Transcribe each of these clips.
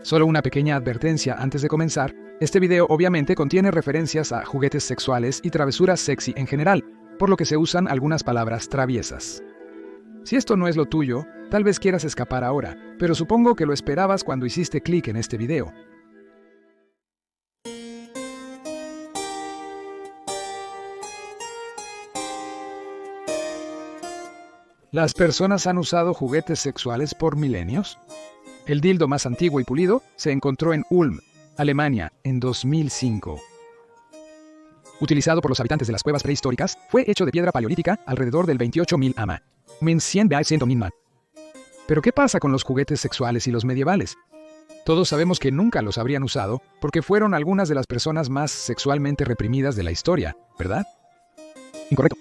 Solo una pequeña advertencia antes de comenzar, este video obviamente contiene referencias a juguetes sexuales y travesuras sexy en general, por lo que se usan algunas palabras traviesas. Si esto no es lo tuyo, tal vez quieras escapar ahora, pero supongo que lo esperabas cuando hiciste clic en este video. ¿Las personas han usado juguetes sexuales por milenios? El dildo más antiguo y pulido se encontró en Ulm, Alemania, en 2005. Utilizado por los habitantes de las cuevas prehistóricas, fue hecho de piedra paleolítica alrededor del 28.000 AMA. Pero ¿qué pasa con los juguetes sexuales y los medievales? Todos sabemos que nunca los habrían usado porque fueron algunas de las personas más sexualmente reprimidas de la historia, ¿verdad? Incorrecto.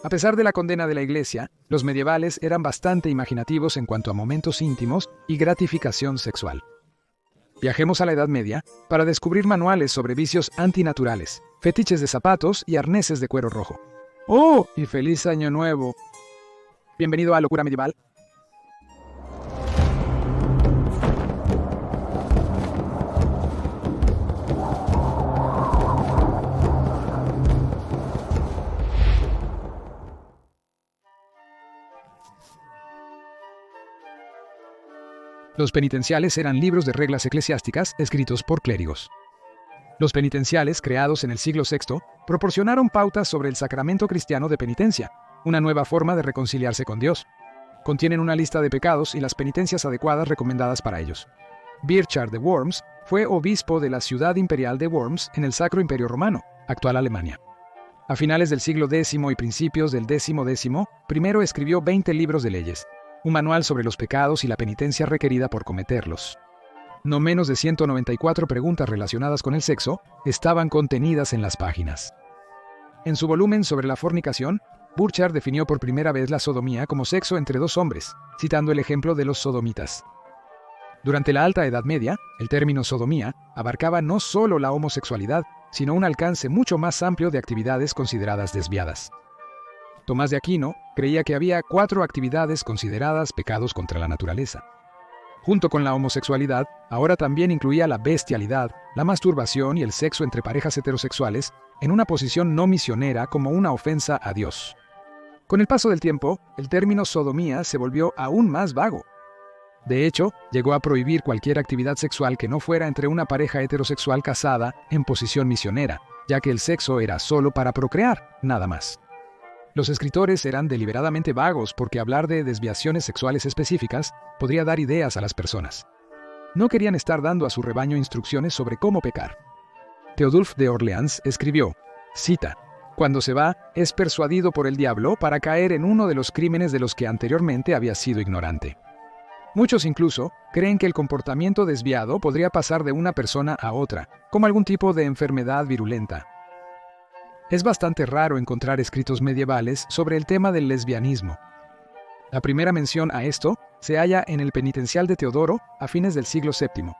A pesar de la condena de la Iglesia, los medievales eran bastante imaginativos en cuanto a momentos íntimos y gratificación sexual. Viajemos a la Edad Media para descubrir manuales sobre vicios antinaturales, fetiches de zapatos y arneses de cuero rojo. ¡Oh! ¡Y feliz año nuevo! Bienvenido a Locura Medieval. Los penitenciales eran libros de reglas eclesiásticas escritos por clérigos. Los penitenciales, creados en el siglo VI, proporcionaron pautas sobre el sacramento cristiano de penitencia, una nueva forma de reconciliarse con Dios. Contienen una lista de pecados y las penitencias adecuadas recomendadas para ellos. Burchard de Worms fue obispo de la ciudad imperial de Worms en el Sacro Imperio Romano, actual Alemania. A finales del siglo X y principios del X, primero escribió 20 libros de leyes, un manual sobre los pecados y la penitencia requerida por cometerlos. No menos de 194 preguntas relacionadas con el sexo estaban contenidas en las páginas. En su volumen sobre la fornicación, Burchard definió por primera vez la sodomía como sexo entre dos hombres, citando el ejemplo de los sodomitas. Durante la Alta Edad Media, el término sodomía abarcaba no solo la homosexualidad, sino un alcance mucho más amplio de actividades consideradas desviadas. Tomás de Aquino creía que había 4 actividades consideradas pecados contra la naturaleza. Junto con la homosexualidad, ahora también incluía la bestialidad, la masturbación y el sexo entre parejas heterosexuales en una posición no misionera como una ofensa a Dios. Con el paso del tiempo, el término sodomía se volvió aún más vago. De hecho, llegó a prohibir cualquier actividad sexual que no fuera entre una pareja heterosexual casada en posición misionera, ya que el sexo era solo para procrear, nada más. Los escritores eran deliberadamente vagos porque hablar de desviaciones sexuales específicas podría dar ideas a las personas. No querían estar dando a su rebaño instrucciones sobre cómo pecar. Teodulf de Orleans escribió, cita, «Cuando se va, es persuadido por el diablo para caer en uno de los crímenes de los que anteriormente había sido ignorante». Muchos incluso creen que el comportamiento desviado podría pasar de una persona a otra, como algún tipo de enfermedad virulenta. Es bastante raro encontrar escritos medievales sobre el tema del lesbianismo. La primera mención a esto se halla en el Penitencial de Teodoro a fines del siglo VII.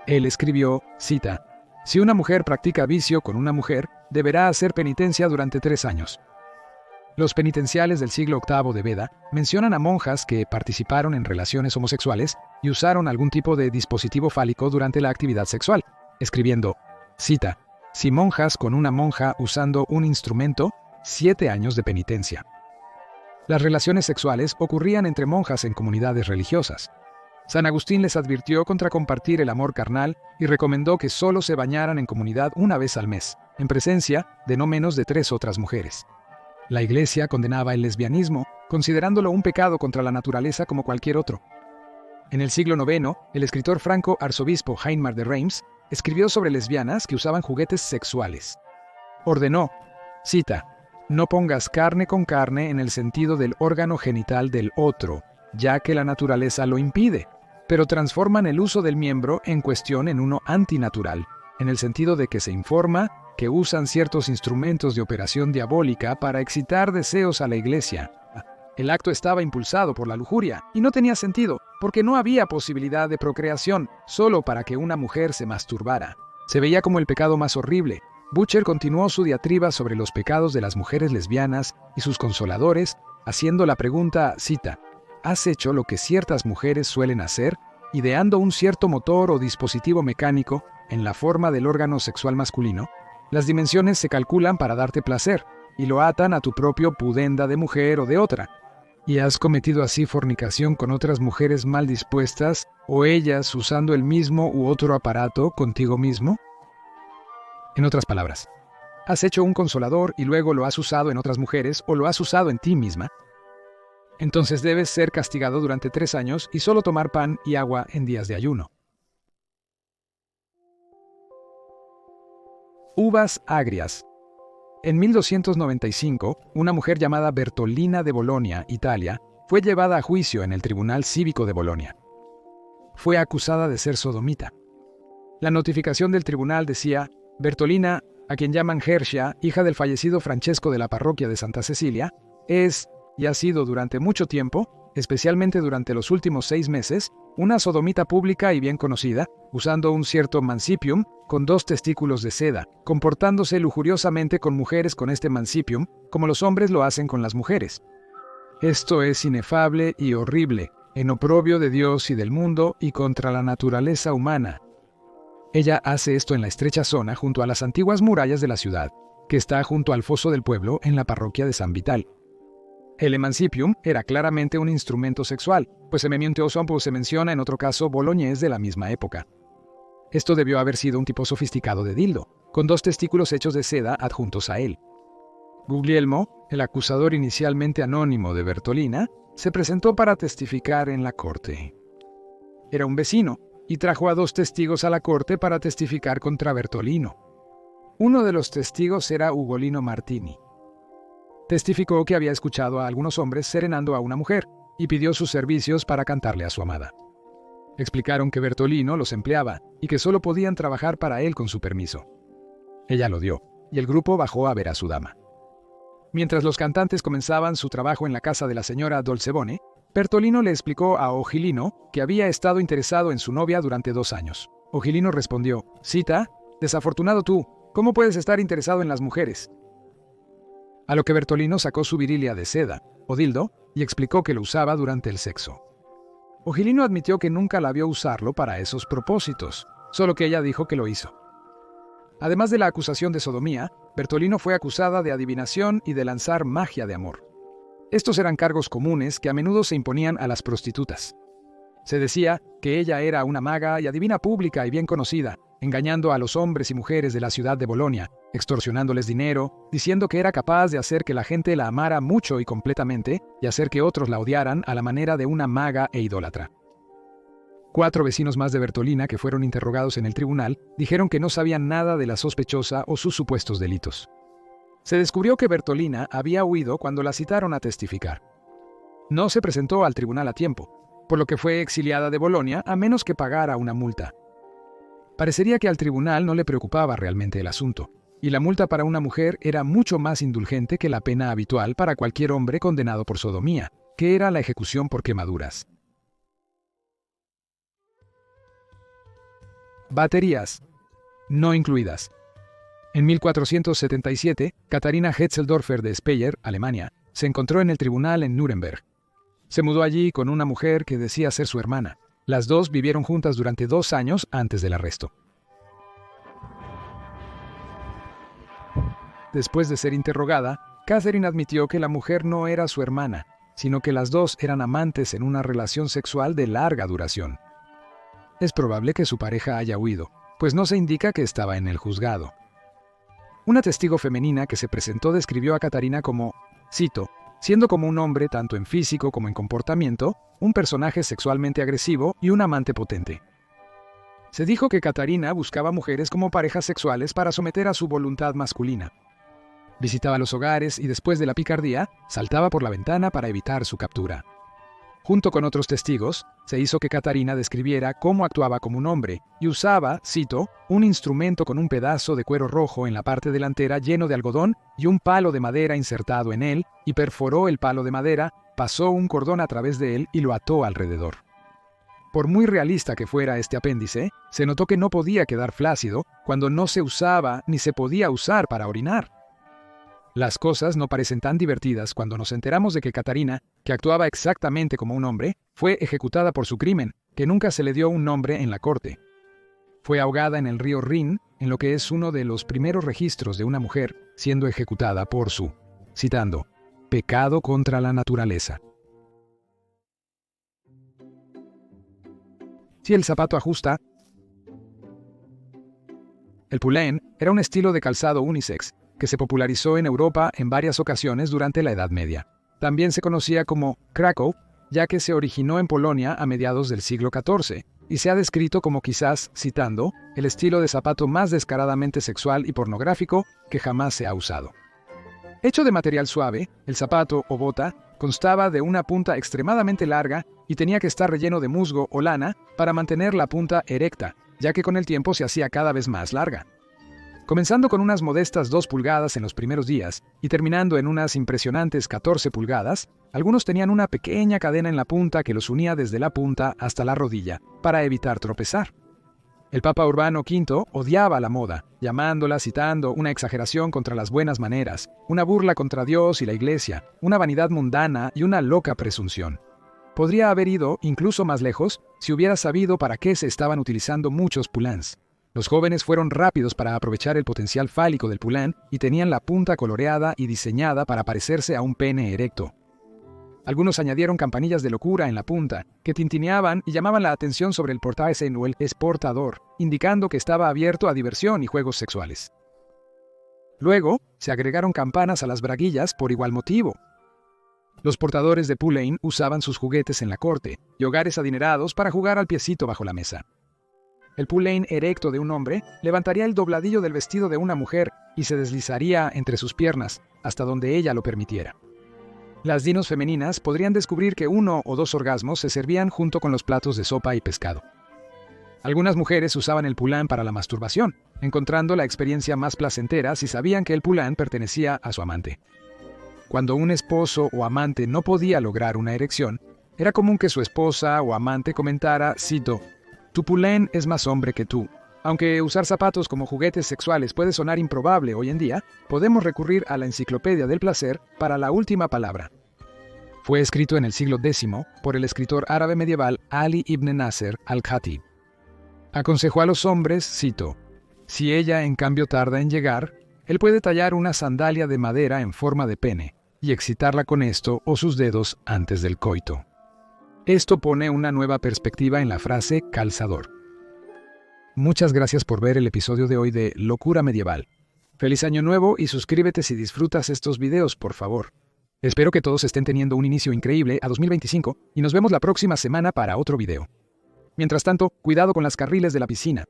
Él escribió, cita, «Si una mujer practica vicio con una mujer, deberá hacer penitencia durante 3 años». Los penitenciales del siglo VIII de Beda mencionan a monjas que participaron en relaciones homosexuales y usaron algún tipo de dispositivo fálico durante la actividad sexual, escribiendo, cita, «Si monjas con una monja usando un instrumento, 7 años de penitencia». Las relaciones sexuales ocurrían entre monjas en comunidades religiosas. San Agustín les advirtió contra compartir el amor carnal y recomendó que solo se bañaran en comunidad una vez al mes, en presencia de no menos de 3 otras mujeres. La Iglesia condenaba el lesbianismo, considerándolo un pecado contra la naturaleza como cualquier otro. En el siglo IX, el escritor franco arzobispo Heinmar de Reims escribió sobre lesbianas que usaban juguetes sexuales. Ordenó, cita, «No pongas carne con carne en el sentido del órgano genital del otro, ya que la naturaleza lo impide, pero transforman el uso del miembro en cuestión en uno antinatural, en el sentido de que se informa que usan ciertos instrumentos de operación diabólica para excitar deseos a la Iglesia. El acto estaba impulsado por la lujuria y no tenía sentido, porque no había posibilidad de procreación, solo para que una mujer se masturbara. Se veía como el pecado más horrible. Butcher continuó su diatriba sobre los pecados de las mujeres lesbianas y sus consoladores, haciendo la pregunta, cita, «¿Has hecho lo que ciertas mujeres suelen hacer, ideando un cierto motor o dispositivo mecánico en la forma del órgano sexual masculino, las dimensiones se calculan para darte placer y lo atan a tu propio pudenda de mujer o de otra. ¿Y has cometido así fornicación con otras mujeres mal dispuestas o ellas usando el mismo u otro aparato contigo mismo? En otras palabras, ¿has hecho un consolador y luego lo has usado en otras mujeres o lo has usado en ti misma? Entonces debes ser castigado durante 3 años y solo tomar pan y agua en días de ayuno. Uvas agrias. En 1295, una mujer llamada Bertolina de Bolonia, Italia, fue llevada a juicio en el Tribunal Cívico de Bolonia. Fue acusada de ser sodomita. La notificación del tribunal decía: Bertolina, a quien llaman Hercia, hija del fallecido Francesco de la parroquia de Santa Cecilia, es, y ha sido durante mucho tiempo, especialmente durante los últimos 6 meses, una sodomita pública y bien conocida, usando un cierto mancipium con 2 testículos de seda, comportándose lujuriosamente con mujeres con este mancipium, como los hombres lo hacen con las mujeres. Esto es inefable y horrible, en oprobio de Dios y del mundo y contra la naturaleza humana. Ella hace esto en la estrecha zona junto a las antiguas murallas de la ciudad, que está junto al foso del pueblo en la parroquia de San Vital. El emancipium era claramente un instrumento sexual, pues se menciona en otro caso boloñés de la misma época. Esto debió haber sido un tipo sofisticado de dildo, con 2 testículos hechos de seda adjuntos a él. Guglielmo, el acusador inicialmente anónimo de Bertolina, se presentó para testificar en la corte. Era un vecino, y trajo a 2 testigos a la corte para testificar contra Bertolino. Uno de los testigos era Ugolino Martini. Testificó que había escuchado a algunos hombres serenando a una mujer, y pidió sus servicios para cantarle a su amada. Explicaron que Bertolino los empleaba, y que solo podían trabajar para él con su permiso. Ella lo dio, y el grupo bajó a ver a su dama. Mientras los cantantes comenzaban su trabajo en la casa de la señora Dolcebone, Bertolino le explicó a Ogilino que había estado interesado en su novia durante 2 años. Ogilino respondió: «Cita, desafortunado tú, ¿cómo puedes estar interesado en las mujeres?». A lo que Bertolino sacó su virilia de seda, o dildo, y explicó que lo usaba durante el sexo. Ogilino admitió que nunca la vio usarlo para esos propósitos, solo que ella dijo que lo hizo. Además de la acusación de sodomía, Bertolino fue acusada de adivinación y de lanzar magia de amor. Estos eran cargos comunes que a menudo se imponían a las prostitutas. Se decía que ella era una maga y adivina pública y bien conocida, engañando a los hombres y mujeres de la ciudad de Bolonia, extorsionándoles dinero, diciendo que era capaz de hacer que la gente la amara mucho y completamente y hacer que otros la odiaran a la manera de una maga e idólatra. 4 vecinos más de Bertolina que fueron interrogados en el tribunal dijeron que no sabían nada de la sospechosa o sus supuestos delitos. Se descubrió que Bertolina había huido cuando la citaron a testificar. No se presentó al tribunal a tiempo, por lo que fue exiliada de Bolonia a menos que pagara una multa. Parecería que al tribunal no le preocupaba realmente el asunto, y la multa para una mujer era mucho más indulgente que la pena habitual para cualquier hombre condenado por sodomía, que era la ejecución por quemaduras. Baterías, no incluidas. En 1477, Katharina Hetzeldorfer de Speyer, Alemania, se encontró en el tribunal en Nuremberg. Se mudó allí con una mujer que decía ser su hermana. Las 2 vivieron juntas durante 2 años antes del arresto. Después de ser interrogada, Catherine admitió que la mujer no era su hermana, sino que las 2 eran amantes en una relación sexual de larga duración. Es probable que su pareja haya huido, pues no se indica que estaba en el juzgado. Una testigo femenina que se presentó describió a Katharina como, cito, siendo como un hombre tanto en físico como en comportamiento, un personaje sexualmente agresivo y un amante potente. Se dijo que Katharina buscaba mujeres como parejas sexuales para someter a su voluntad masculina. Visitaba los hogares y después de la picardía, saltaba por la ventana para evitar su captura. Junto con otros testigos, se hizo que Katharina describiera cómo actuaba como un hombre y usaba, cito, un instrumento con un pedazo de cuero rojo en la parte delantera lleno de algodón y un palo de madera insertado en él, y perforó el palo de madera, pasó un cordón a través de él y lo ató alrededor. Por muy realista que fuera este apéndice, se notó que no podía quedar flácido cuando no se usaba ni se podía usar para orinar. Las cosas no parecen tan divertidas cuando nos enteramos de que Katharina, que actuaba exactamente como un hombre, fue ejecutada por su crimen, que que nunca se le dio un nombre en la corte. Fue ahogada en el río Rin, en lo que es uno de los primeros registros de una mujer siendo ejecutada por su, citando, pecado contra la naturaleza. Si el zapato ajusta. El poulain era un estilo de calzado unisex que se popularizó en Europa en varias ocasiones durante la Edad Media. También se conocía como Krakow, ya que se originó en Polonia a mediados del siglo XIV, y se ha descrito como quizás, citando, el estilo de zapato más descaradamente sexual y pornográfico que jamás se ha usado. Hecho de material suave, el zapato o bota constaba de una punta extremadamente larga y tenía que estar relleno de musgo o lana para mantener la punta erecta, ya que con el tiempo se hacía cada vez más larga. Comenzando con unas modestas 2 pulgadas en los primeros días y terminando en unas impresionantes 14 pulgadas, algunos tenían una pequeña cadena en la punta que los unía desde la punta hasta la rodilla, para evitar tropezar. El Papa Urbano V odiaba la moda, llamándola, citando, una exageración contra las buenas maneras, una burla contra Dios y la Iglesia, una vanidad mundana y una loca presunción. Podría haber ido incluso más lejos si hubiera sabido para qué se estaban utilizando muchos poulains. Los jóvenes fueron rápidos para aprovechar el potencial fálico del poulain y tenían la punta coloreada y diseñada para parecerse a un pene erecto. Algunos añadieron campanillas de locura en la punta, que tintineaban y llamaban la atención sobre el portaesen o el exportador, indicando que estaba abierto a diversión y juegos sexuales. Luego, se agregaron campanas a las braguillas por igual motivo. Los portadores de poulain usaban sus juguetes en la corte y hogares adinerados para jugar al piecito bajo la mesa. El poulain erecto de un hombre levantaría el dobladillo del vestido de una mujer y se deslizaría entre sus piernas hasta donde ella lo permitiera. Las dinos femeninas podrían descubrir que 1 o 2 orgasmos se servían junto con los platos de sopa y pescado. Algunas mujeres usaban el poulain para la masturbación, encontrando la experiencia más placentera si sabían que el poulain pertenecía a su amante. Cuando un esposo o amante no podía lograr una erección, era común que su esposa o amante comentara, cito, «Tu poulain es más hombre que tú». Aunque usar zapatos como juguetes sexuales puede sonar improbable hoy en día, podemos recurrir a la Enciclopedia del Placer para la última palabra. Fue escrito en el siglo X por el escritor árabe medieval Ali ibn Nasser al-Khatib. Aconsejó a los hombres, cito, «Si ella en cambio tarda en llegar, él puede tallar una sandalia de madera en forma de pene y excitarla con esto o sus dedos antes del coito». Esto pone una nueva perspectiva en la frase calzador. Muchas gracias por ver el episodio de hoy de Locura Medieval. Feliz Año Nuevo y suscríbete si disfrutas estos videos, por favor. Espero que todos estén teniendo un inicio increíble a 2025 y nos vemos la próxima semana para otro video. Mientras tanto, cuidado con las carriles de la piscina.